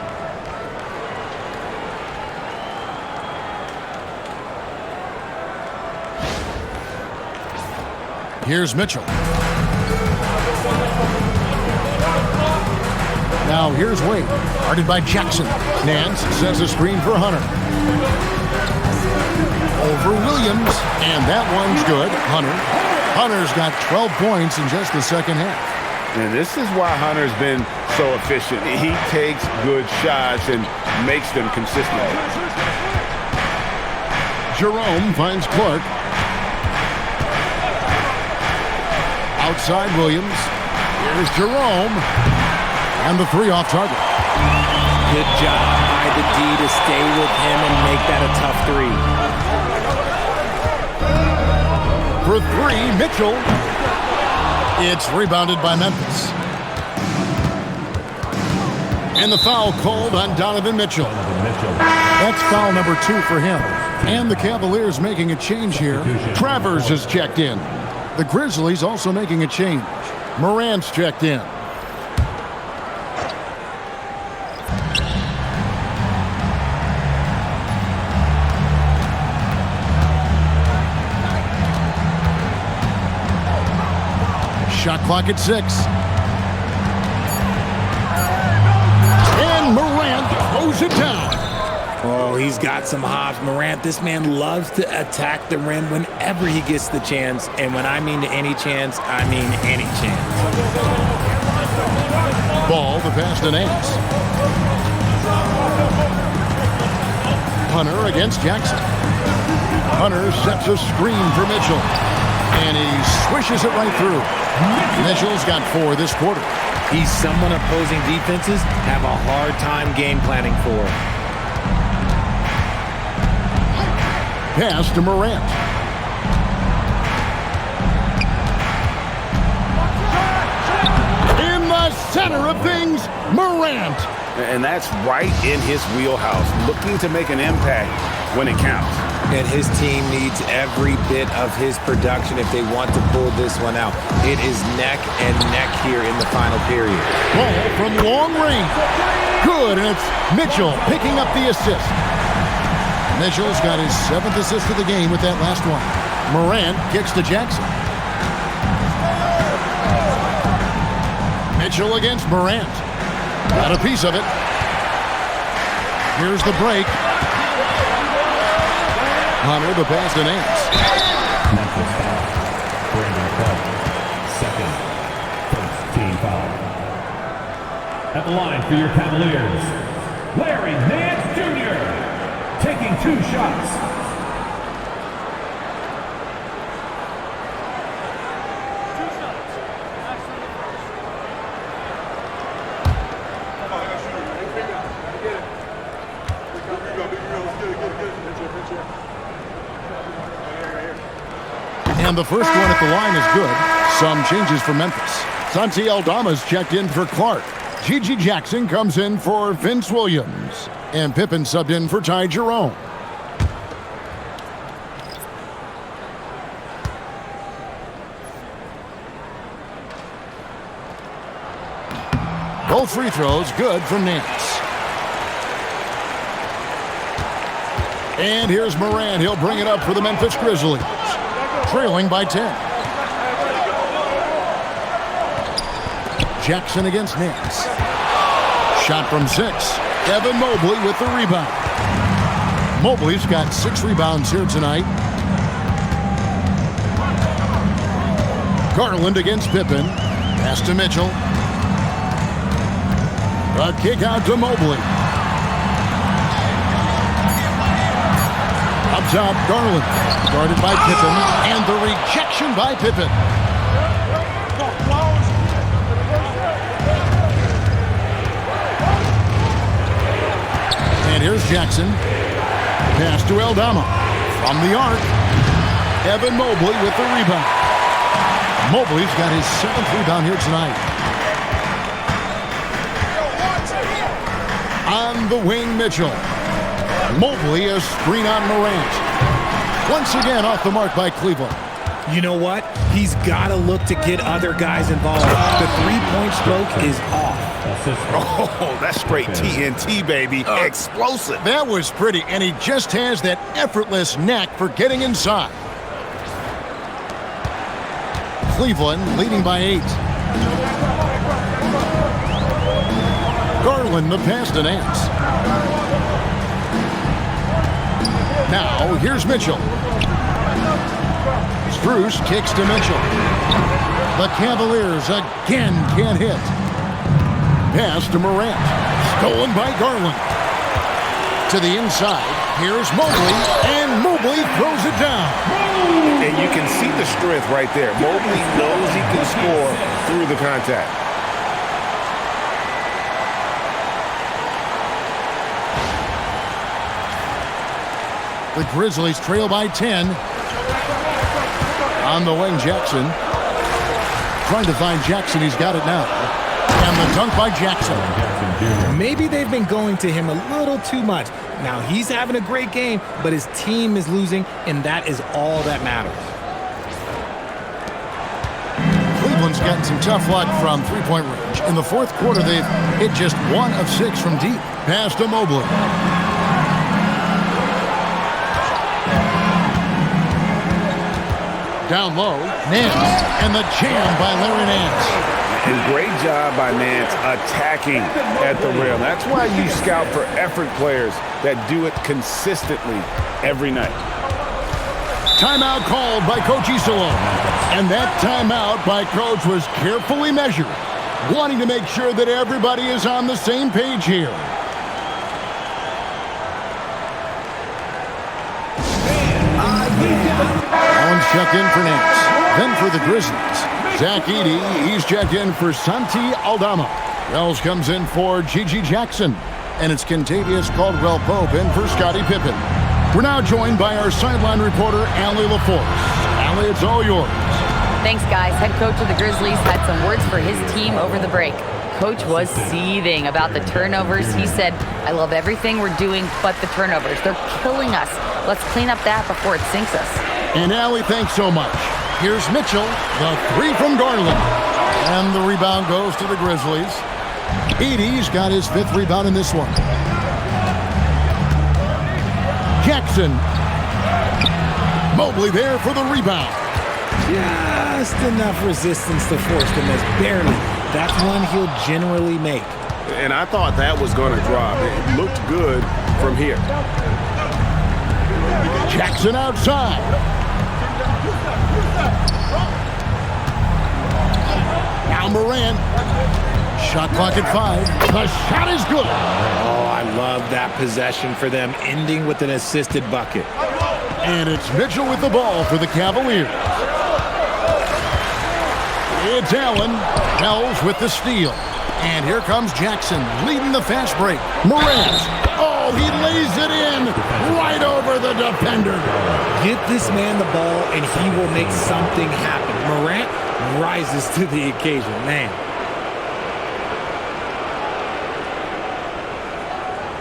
Here's Mitchell. Now here's Wade, guarded by Jackson. Nance sets a screen for Hunter. Over Williams, and that one's good. Hunter's got 12 points in just the second half. And this is why Hunter's been so efficient. He takes good shots and makes them consistently. Jerome finds Clark. Outside Williams. Here's Jerome. And the 3 off target. Good job by the D to stay with him and make that a tough 3. For 3, Mitchell. It's rebounded by Memphis. And the foul called on Donovan Mitchell. That's foul number 2 for him. And the Cavaliers making a change here. Travers has checked in. The Grizzlies also making a change. Morant's checked in. Shot clock at 6. And Morant throws it down. Oh, he's got some hops. Morant, this man loves to attack the rim whenever he gets the chance. And when I mean any chance, I mean any chance. Ball, the pass to Nance. Hunter against Jackson. Hunter sets a screen for Mitchell. And he swishes it right through. Mitchell's got 4 this quarter. He's someone opposing defenses have a hard time game planning for. Pass to Morant. In the center of things, Morant. And that's right in his wheelhouse, looking to make an impact when it counts. And his team needs every bit of his production if they want to pull this one out. It is neck and neck here in the final period. Ball from long range. Good, and it's Mitchell picking up the assist. Mitchell's got his 7th assist of the game with that last one. Morant kicks to Jackson. Mitchell against Morant. Got a piece of it. Here's the break. Hunter, the pass to Nance. Memphis foul. Brandon Clark, second, first team foul. At the line for your Cavaliers, Larry Nance Jr. taking 2 shots. And the first one at the line is good. Some changes for Memphis. Santi Aldama's checked in for Clark. Gigi Jackson comes in for Vince Williams. And Pippen subbed in for Ty Jerome. Both free throws good from Nance. And here's Morant. He'll bring it up for the Memphis Grizzlies. Trailing by 10. Jackson against Nance. Shot from 6. Evan Mobley with the rebound. Mobley's got 6 rebounds here tonight. Garland against Pippen. Pass to Mitchell. A kick out to Mobley. Up top, Garland. Guarded by Pippen. And the rejection by Pippen. And here's Jackson. Pass to Aldama. From the arc. Evan Mobley with the rebound. Mobley's got his 7th rebound here tonight. On the wing, Mitchell. Mobley, a screen on Morant. Once again off the mark by Cleveland. You know what? He's got to look to get other guys involved. The three-point stroke is off. Oh, that's straight TNT, baby. Explosive. That was pretty, and he just has that effortless knack for getting inside. Cleveland leading by 8. Garland the pass to Nance. Now, here's Mitchell. Strus kicks to Mitchell. The Cavaliers again can't hit. Pass to Morant. Stolen by Garland. To the inside. Here's Mobley. And Mobley throws it down. And you can see the strength right there. Mobley knows he can score through the contact. The Grizzlies trail by 10. On the wing, Jackson. Trying to find Jackson. He's got it now. And the dunk by Jackson. Maybe they've been going to him a little too much. Now, he's having a great game, but his team is losing, and that is all that matters. Cleveland's gotten some tough luck from three-point range. In the fourth quarter, they've hit just 1 of 6 from deep. Pass to Mobley. Down low, Nance, and the jam by Larry Nance. And great job by Nance attacking at the rim. That's why you scout for effort players that do it consistently every night. Timeout called by Coach Isola. And that timeout by Coach was carefully measured, wanting to make sure that everybody is on the same page here. Allen's checked in for Nance. Then for the Grizzlies, Zach Edey. He's checked in for Santi Aldama. Wells comes in for Gigi Jackson. And it's Kentavious Caldwell-Pope in for Scottie Pippen. We're now joined by our sideline reporter, Allie LaForce. Allie, it's all yours. Thanks, guys. Head coach of the Grizzlies had some words for his team over the break. Coach was seething about the turnovers. He said, I love everything we're doing but the turnovers. They're killing us. Let's clean up that before it sinks us. And Allie, thanks so much. Here's Mitchell, the 3 from Garland. And the rebound goes to the Grizzlies. Edey's got his 5th rebound in this one. Jackson. Mobley there for the rebound. Just enough resistance to force the miss. Barely. That's one he'll generally make. And I thought that was going to drop. It looked good from here. Jackson outside. Now Morant. Shot clock at 5. The shot is good. Oh, I love that possession for them, ending with an assisted bucket. And it's Mitchell with the ball for the Cavaliers. It's Allen. Wells with the steal. And here comes Jackson leading the fast break. Morant. Oh! Oh, he lays it in right over the defender. Get this man the ball, and he will make something happen. Morant rises to the occasion, man.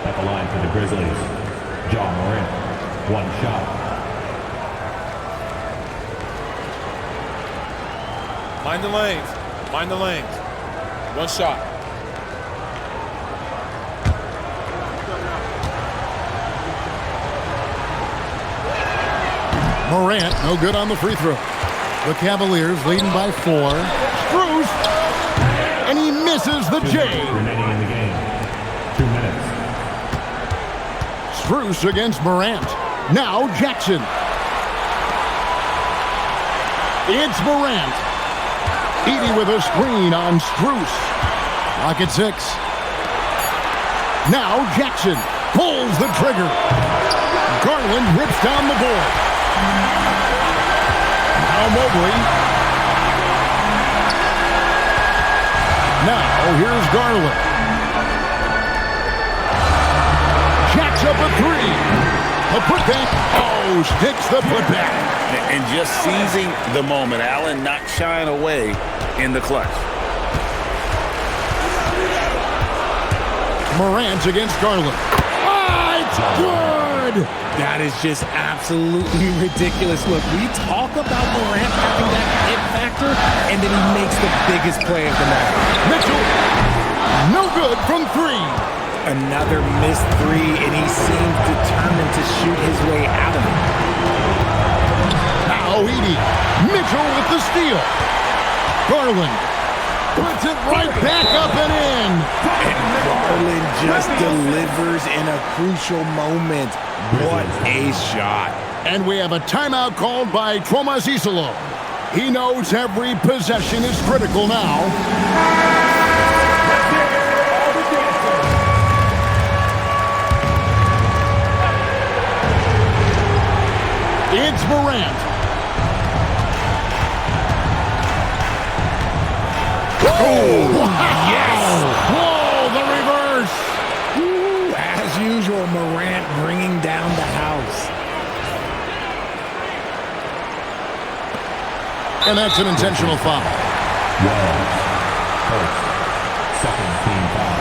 At the line for the Grizzlies, Morant, one shot. Mind the lanes. Mind the lanes. One shot. Morant, no good on the free throw. The Cavaliers leading by 4. Strus, and he misses the J. Remaining in the game. 2 minutes. Strus against Morant. Now Jackson. It's Morant. Edie with a screen on Strus. Lock at 6. Now Jackson pulls the trigger. Garland rips down the board. Now Mobley. Now here's Garland. Jacks up a 3. A putback. Oh, sticks the putback. And just seizing the moment. Allen not shying away in the clutch. Morant against Garland. Ah, it's good! That is just absolutely ridiculous. Look, we talk about Morant having that hit factor, and then he makes the biggest play of them all. Mitchell, no good from 3. Another missed 3, and he seems determined to shoot his way out of it. Now Edie. Mitchell with the steal. Garland puts it right back up and in. And Garland just delivers in a crucial moment. What a shot. And we have a timeout called by Tomas Isolo. He knows every possession is critical now. It's Morant. Oh, wow. Yes! Whoa, the reverse. Ooh, as usual, Morant bringing down the house. And that's an intentional foul. First, second team foul.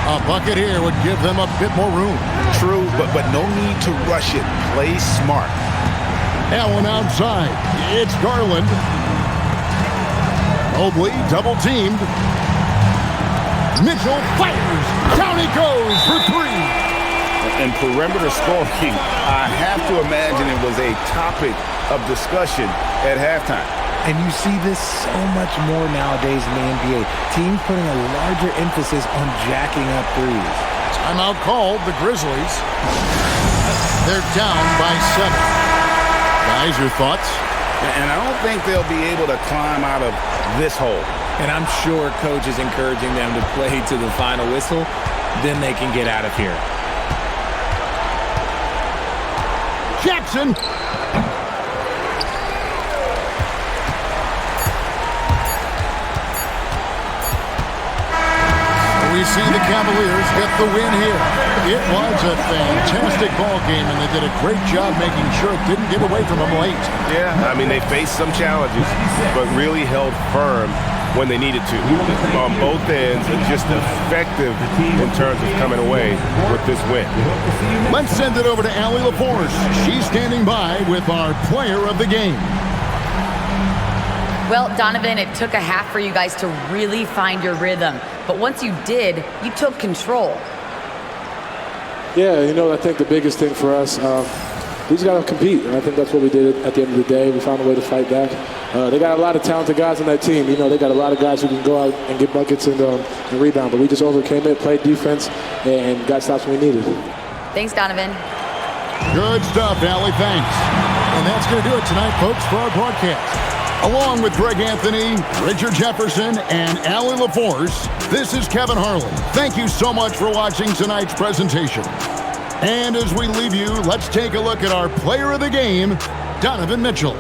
A bucket here would give them a bit more room. True, but no need to rush it. Play smart. Allen outside. It's Garland. Mobley double teamed. Mitchell fires. Down he goes for 3. And perimeter scoring, I have to imagine it was a topic of discussion at halftime. And you see this so much more nowadays in the NBA. Teams putting a larger emphasis on jacking up threes. Timeout called. The Grizzlies. They're down by 7. Guys, your thoughts? And I don't think they'll be able to climb out of this hole. And I'm sure coach is encouraging them to play to the final whistle. Then they can get out of here. Jackson. We see the Cavaliers get the win here. It was a fantastic ball game, and they did a great job making sure it didn't get away from them late. Yeah, I mean, they faced some challenges, but really held firm when they needed to. On both ends, and just effective in terms of coming away with this win. Let's send it over to Allie LaForce. She's standing by with our player of the game. Well, Donovan, it took a half for you guys to really find your rhythm. But once you did, you took control. Yeah, I think the biggest thing for us, we just got to compete. And I think that's what we did at the end of the day. We found a way to fight back. They got a lot of talented guys on that team. They got a lot of guys who can go out and get buckets and rebound. But we just overcame it, played defense, and got stops when we needed. Thanks, Donovan. Good stuff, Allie. Thanks. And that's going to do it tonight, folks, for our broadcast. Along with Greg Anthony, Richard Jefferson, and Allie LaForce, this is Kevin Harlan. Thank you so much for watching tonight's presentation. And as we leave you, let's take a look at our player of the game, Donovan Mitchell.